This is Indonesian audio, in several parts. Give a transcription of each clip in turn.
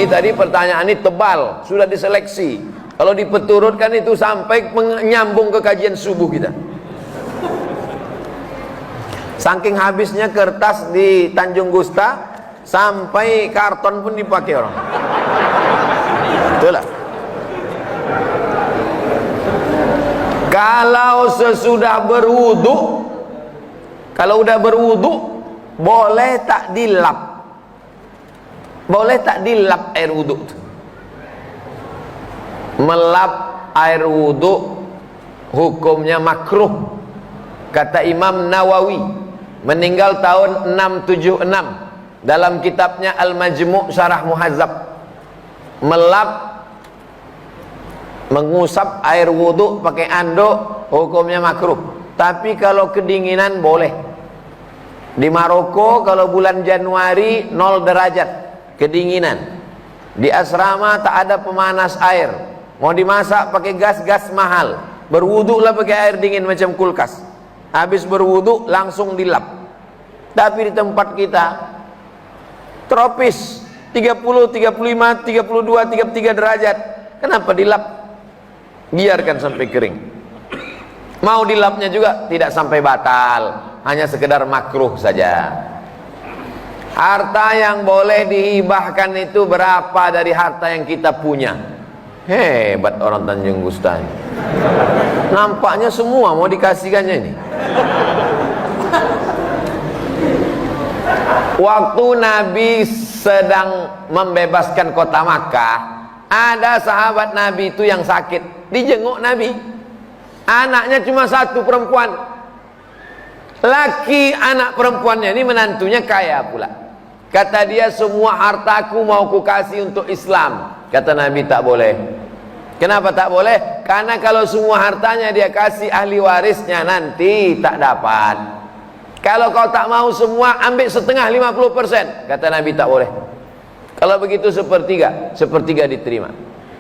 Ini tadi pertanyaan ini tebal, sudah diseleksi. Kalau dipeturutkan itu sampai menyambung ke kajian subuh kita. Saking habisnya kertas di Tanjung Gusta, sampai karton pun dipakai orang. Itulah. Kalau sesudah berwudu, kalau udah berwudu, boleh tak dilap? Boleh tak dilap air wudu? Melap air wudu hukumnya makruh, kata Imam Nawawi, meninggal tahun 676, dalam kitabnya Al-Majmu' Syarah Muhazzab. Melap, mengusap air wudu pakai anduk hukumnya makruh. Tapi kalau kedinginan boleh. Di Maroko kalau bulan Januari 0 derajat kedinginan, di asrama tak ada pemanas air, mau dimasak pakai gas mahal, berwudulah pakai air dingin macam kulkas. Habis berwudu langsung dilap. Tapi di tempat kita tropis 30, 35, 32, 33 derajat, kenapa dilap? Biarkan sampai kering. Mau dilapnya juga tidak sampai batal, hanya sekedar makruh saja. Harta yang boleh dihibahkan itu berapa dari harta yang kita punya? Hebat orang Tanjung Gusta ini. Nampaknya semua mau dikasihkannya ini. Waktu Nabi sedang membebaskan kota Makkah, ada sahabat Nabi itu yang sakit, dijenguk Nabi. Anaknya cuma satu, perempuan. Laki anak perempuannya ini menantunya kaya pula. Kata dia, semua hartaku mau ku kasih untuk Islam. Kata Nabi, tak boleh. Kenapa tak boleh? Karena kalau semua hartanya dia kasih ahli warisnya, nanti tak dapat. Kalau kau tak mau semua, ambil setengah, 50%. Kata Nabi, tak boleh. Kalau begitu sepertiga diterima.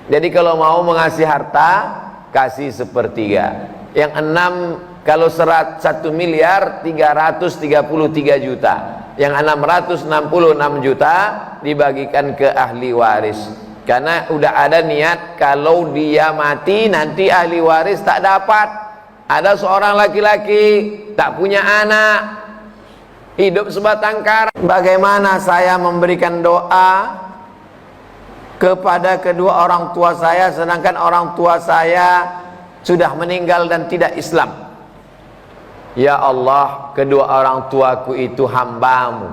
Jadi kalau mau mengasih harta, kasih sepertiga. Yang 6, kalau 1 miliar 333 juta, yang 666 juta dibagikan ke ahli waris. Karena udah ada niat kalau dia mati nanti ahli waris tak dapat. Ada seorang laki-laki tak punya anak, hidup sebatang kara. Bagaimana saya memberikan doa kepada kedua orang tua saya, sedangkan orang tua saya sudah meninggal dan tidak Islam? Ya Allah, kedua orang tuaku itu hamba-Mu,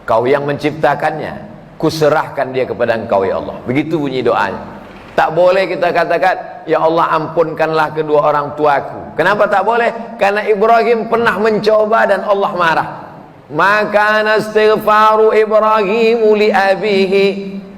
Kau yang menciptakannya, kuserahkan dia kepada Engkau ya Allah. Begitu bunyi doanya. Tak boleh kita katakan, ya Allah ampunkanlah kedua orang tuaku. Kenapa tak boleh? Karena Ibrahim pernah mencoba dan Allah marah. Maka istighfaru Ibrahim li abihi,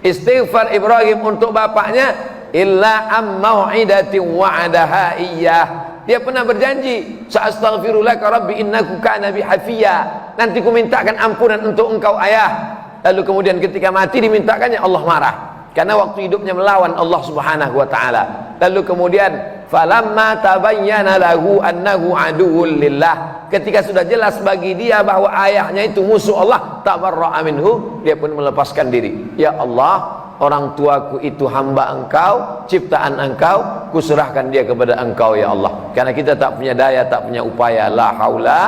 istighfar Ibrahim untuk bapaknya, illa am mau'idatin wa'adaha iyyah. Dia pernah berjanji, sa'astaghfirulaka rabbi innaku kana bi hafiya. Nanti ku mintakan ampunan untuk engkau ayah. Lalu kemudian ketika mati dimintakannya, Allah marah. Karena waktu hidupnya melawan Allah Subhanahu wa taala. Lalu kemudian falamma tabayyana lahu annahu aduwwul lillah. Ketika sudah jelas bagi dia bahwa ayahnya itu musuh Allah, tabarra'a minhu, dia pun melepaskan diri. Ya Allah, orang tuaku itu hamba Engkau, ciptaan Engkau, kuserahkan dia kepada Engkau ya Allah. Karena kita tak punya daya, tak punya upaya. La haula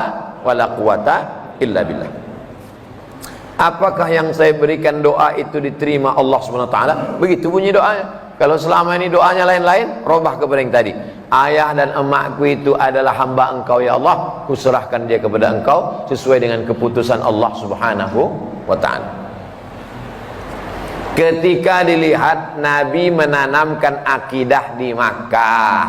wala quwata illa billah. Apakah yang saya berikan doa itu diterima Allah SWT? Begitu bunyi doanya. Kalau selama ini doanya lain-lain, robah kepada yang tadi. Ayah dan emakku itu adalah hamba Engkau ya Allah, kuserahkan dia kepada Engkau sesuai dengan keputusan Allah Subhanahu wa ta'ala. Ketika dilihat Nabi menanamkan akidah di Makkah,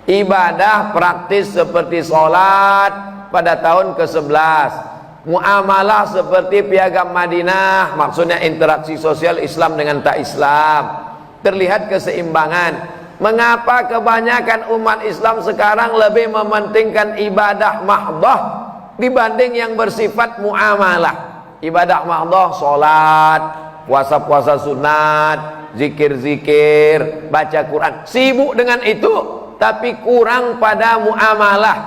ibadah praktis seperti sholat pada tahun ke-11, muamalah seperti piagam Madinah, maksudnya interaksi sosial Islam dengan tak Islam, terlihat keseimbangan. Mengapa kebanyakan umat Islam sekarang lebih mementingkan ibadah mahdoh dibanding yang bersifat muamalah? Ibadah mahdoh, sholat, puasa-puasa sunat, zikir-zikir, baca Quran, sibuk dengan itu, tapi kurang pada muamalah,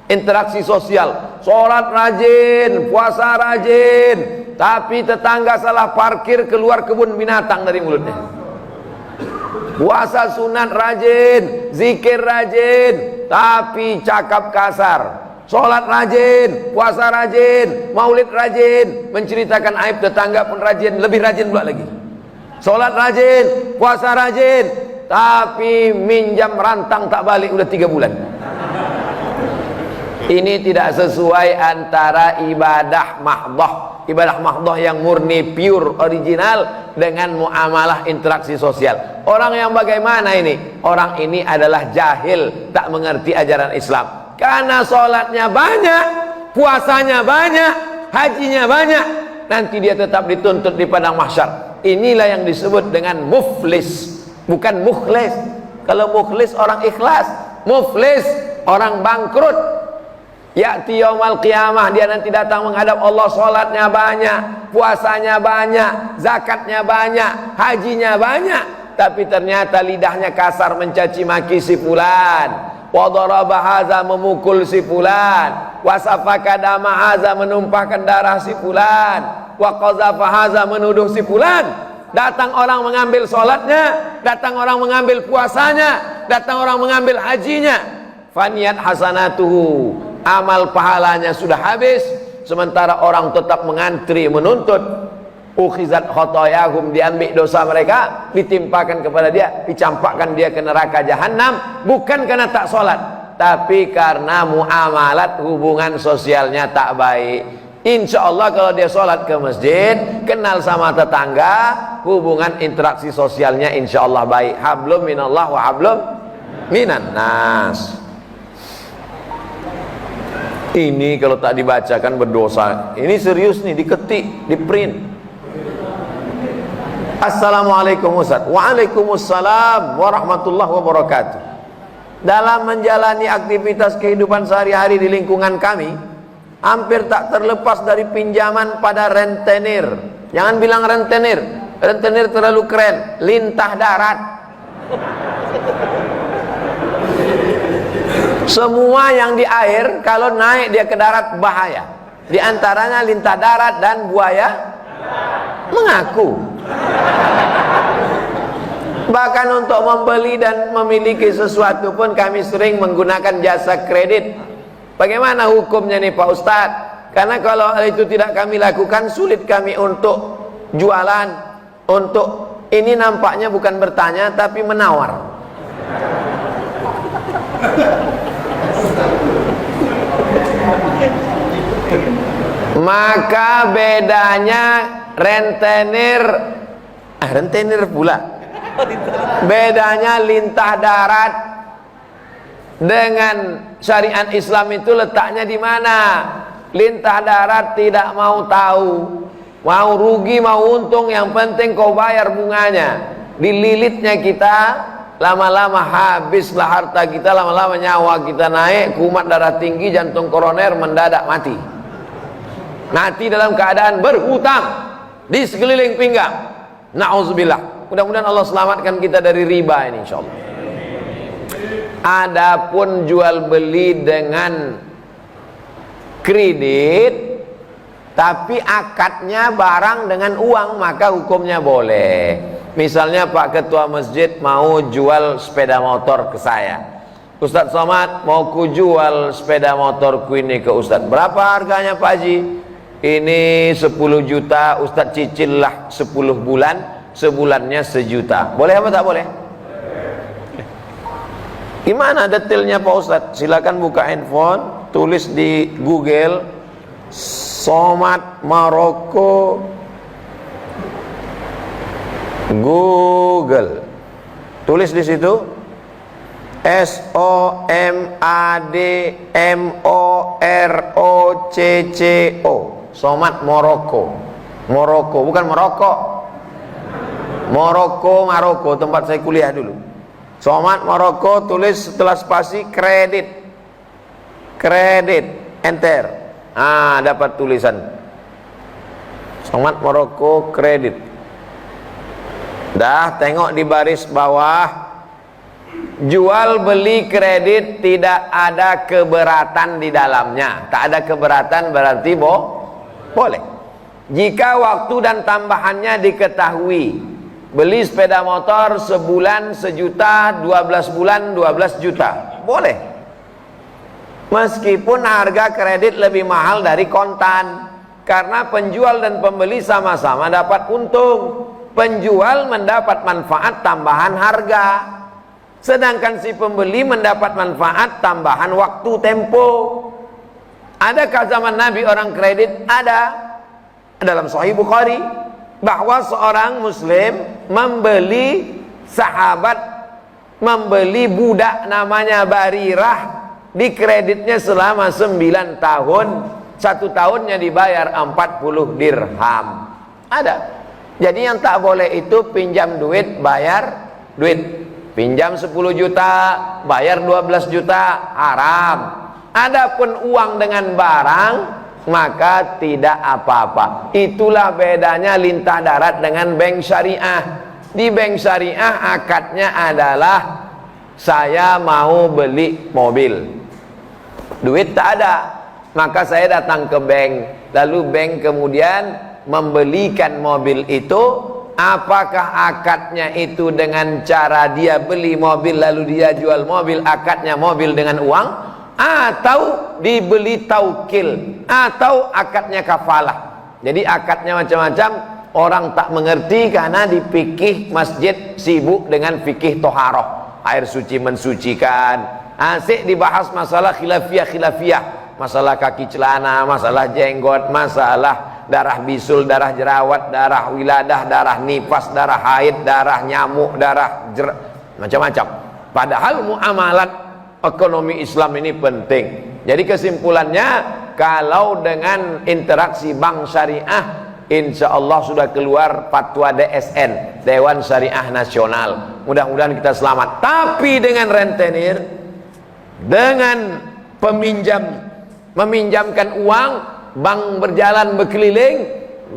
interaksi sosial. Sholat rajin, puasa rajin, tapi tetangga salah parkir, keluar kebun binatang dari mulutnya. Puasa sunat rajin, zikir rajin, tapi cakap kasar. Sholat rajin, puasa rajin, maulid rajin, menceritakan aib tetangga pun rajin, lebih rajin pula lagi. Sholat rajin, puasa rajin, tapi minjam rantang tak balik udah 3 bulan. Ini tidak sesuai antara ibadah mahdoh yang murni, pure, original dengan muamalah interaksi sosial. Orang yang bagaimana ini? Orang ini adalah jahil, tak mengerti ajaran Islam. Karena sholatnya banyak, puasanya banyak, hajinya banyak, nanti dia tetap dituntut di padang mahsyar. Inilah yang disebut dengan muflis, bukan mukhlis. Kalau mukhlis orang ikhlas, muflis orang bangkrut. Ya'ti yaumal qiyamah, dia nanti datang menghadap Allah, sholatnya banyak, puasanya banyak, zakatnya banyak, hajinya banyak, tapi ternyata lidahnya kasar mencaci maki si fulan, wa daraba hadza, memukul si fulan, wa safaka dama hadza, menumpahkan darah si fulan, wa qazafa hadza, menuduh si fulan. Datang orang mengambil sholatnya, datang orang mengambil puasanya, datang orang mengambil hajinya. Faniyat hasanatuhu, amal pahalanya sudah habis, sementara orang tetap mengantri menuntut. Ukhizat khotoyahum, diambil dosa mereka, ditimpakan kepada dia, dicampakkan dia ke neraka jahanam, bukan karena tak sholat, tapi karena muamalat, hubungan sosialnya tak baik. Insya Allah kalau dia sholat ke masjid, kenal sama tetangga, hubungan interaksi sosialnya insya Allah baik. Hablum minallah wa hablum minan nas. Ini kalau tak dibacakan berdosa. Ini serius nih, diketik, di print. Assalamualaikum Ustaz. Waalaikumsalam warahmatullahi wabarakatuh. Dalam menjalani aktivitas kehidupan sehari-hari di lingkungan kami, hampir tak terlepas dari pinjaman pada rentenir. Jangan bilang rentenir, rentenir terlalu keren, lintah darat. Semua yang di air kalau naik dia ke darat bahaya. Di antaranya lintah darat dan buaya mengaku. Bahkan untuk membeli dan memiliki sesuatu pun kami sering menggunakan jasa kredit. Bagaimana hukumnya nih Pak Ustadz? Karena kalau itu tidak kami lakukan, sulit kami untuk jualan. Untuk ini nampaknya bukan bertanya tapi menawar. Maka bedanya rentenir, rentenir pula. Bedanya lintah darat dengan syariat Islam itu letaknya di mana? Lintah darat tidak mau tahu, mau rugi mau untung, yang penting kau bayar bunganya. Dililitnya kita, lama-lama habislah harta kita, lama-lama nyawa kita naik, kumat darah tinggi, jantung koroner mendadak mati. Mati dalam keadaan berhutang di sekeliling pinggang. Na'udzubillah. Mudah-mudahan Allah selamatkan kita dari riba ini insyaallah. Adapun jual beli dengan kredit tapi akadnya barang dengan uang, maka hukumnya boleh. Misalnya Pak Ketua Masjid mau jual sepeda motor ke saya. Ustadz Somad, mau ku jual sepeda motorku ini ke Ustadz. Berapa harganya Pak Haji? Ini 10 juta, Ustadz cicil lah 10 bulan, sebulannya 1 juta. Boleh apa tak boleh? Gimana detailnya Pak Ustadz? Silakan buka handphone, tulis di Google Somad Maroko, Google, tulis di situ SOMADMOROCCO, Somad Maroko. Maroko bukan Maroko. Maroko tempat saya kuliah dulu. Somad Maroko, tulis setelah spasi kredit, enter. Dapat tulisan Somad Maroko kredit. Dah tengok di baris bawah, jual beli kredit tidak ada keberatan di dalamnya. Tak ada keberatan berarti boleh. Jika waktu dan tambahannya diketahui, beli sepeda motor sebulan 1 juta, 12 bulan 12 juta, boleh. Meskipun harga kredit lebih mahal dari kontan, karena penjual dan pembeli sama-sama dapat untung. Penjual mendapat manfaat tambahan harga, sedangkan si pembeli mendapat manfaat tambahan waktu tempo. Adakah zaman Nabi orang kredit? Ada. Dalam Sahih Bukhari bahwa seorang muslim membeli budak namanya Barirah, di kreditnya selama 9 tahun, 1 tahunnya dibayar 40 dirham. Ada. Jadi yang tak boleh itu pinjam duit, bayar duit. Pinjam 10 juta, bayar 12 juta, haram. Adapun uang dengan barang, maka tidak apa-apa. Itulah bedanya lintah darat dengan bank syariah. Di bank syariah akadnya adalah saya mau beli mobil, duit tak ada, maka saya datang ke bank, lalu bank kemudian membelikan mobil itu. Apakah akadnya itu dengan cara dia beli mobil lalu dia jual mobil, akadnya mobil dengan uang, atau dibeli taukil, atau akadnya kafalah. Jadi akadnya macam-macam, orang tak mengerti karena di fikih masjid sibuk dengan fikih toharoh, air suci mensucikan. Asik dibahas masalah khilafiyah, masalah kaki celana, masalah jenggot, masalah darah bisul, darah jerawat, darah wiladah, darah nifas, darah haid, darah nyamuk, darah macam-macam. Padahal muamalat ekonomi Islam ini penting. Jadi kesimpulannya, kalau dengan interaksi bank syariah, insya Allah sudah keluar fatwa DSN, Dewan Syariah Nasional. Mudah-mudahan kita selamat. Tapi dengan rentenir, dengan meminjamkan uang, bank berjalan berkeliling,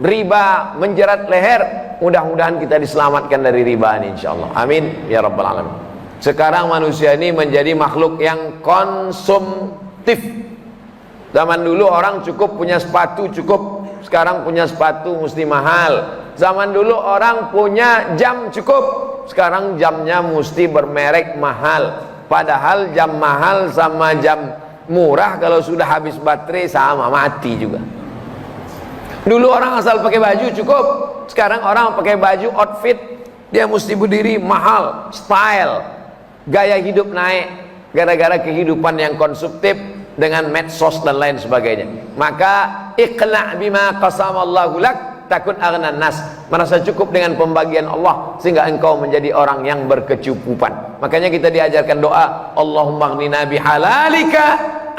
riba menjerat leher, mudah-mudahan kita diselamatkan dari riba ini insya Allah. Amin ya rabbal alamin. Sekarang manusia ini menjadi makhluk yang konsumtif. Zaman dulu orang cukup punya sepatu cukup, sekarang punya sepatu mesti mahal. Zaman dulu orang punya jam cukup, sekarang jamnya mesti bermerek mahal. Padahal jam mahal sama jam murah kalau sudah habis baterai sama, mati juga. Dulu orang asal pakai baju cukup, sekarang orang pakai baju outfit, dia mesti berdiri mahal, style, gaya hidup naik gara-gara kehidupan yang konsumtif dengan medsos dan lain sebagainya. Maka iqna' bima qasamallahu lak takun aghnan nas, merasa cukup dengan pembagian Allah sehingga engkau menjadi orang yang berkecukupan. Makanya kita diajarkan doa, Allahumma aghnina bihalalika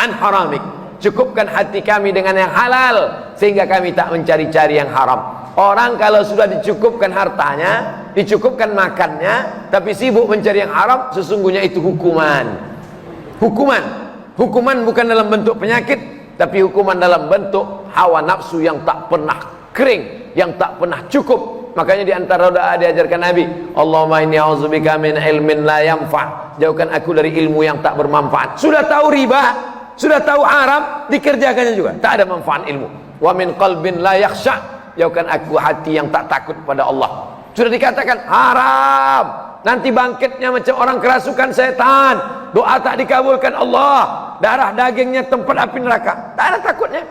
an haramik, cukupkan hati kami dengan yang halal sehingga kami tak mencari-cari yang haram. Orang kalau sudah dicukupkan hartanya, dicukupkan makannya, tapi sibuk mencari yang haram, sesungguhnya itu hukuman. Hukuman bukan dalam bentuk penyakit, tapi hukuman dalam bentuk hawa nafsu yang tak pernah kering, yang tak pernah cukup. Makanya di antara doa diajarkan Nabi, Allahumma inni a'udzubika min ilmin la yanfa', jauhkan aku dari ilmu yang tak bermanfaat. Sudah tahu riba, sudah tahu haram, dikerjakannya juga tak ada manfaat ilmu. Wa min qalbin la yakhsha', jauhkan aku hati yang tak takut pada Allah. Sudah dikatakan haram, nanti bangkitnya macam orang kerasukan setan, doa tak dikabulkan Allah, darah dagingnya tempat api neraka, tak ada takutnya.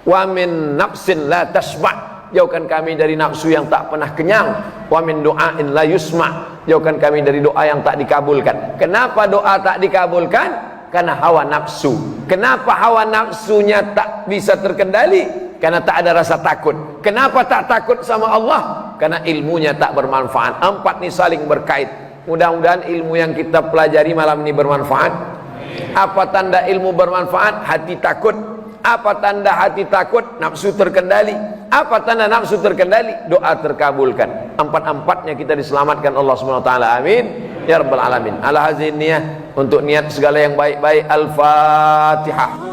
Wa min nafsin la tashba', jauhkan kami dari nafsu yang tak pernah kenyang. Wa min du'ain la yusma', jauhkan kami dari doa yang tak dikabulkan. Kenapa doa tak dikabulkan? Karena hawa nafsu. Kenapa hawa nafsunya tak bisa terkendali? Karena tak ada rasa takut. Kenapa tak takut sama Allah? Karena ilmunya tak bermanfaat. 4 ini saling berkait. Mudah-mudahan ilmu yang kita pelajari malam ini bermanfaat. Apa tanda ilmu bermanfaat? Hati takut. Apa tanda hati takut? Nafsu terkendali. Apa tanda nafsu terkendali? Doa terkabulkan. 4-4-nya kita diselamatkan Allah SWT. Amin ya rabbal alamin. Ala hazin niyah, untuk niat segala yang baik-baik. Al-Fatihah.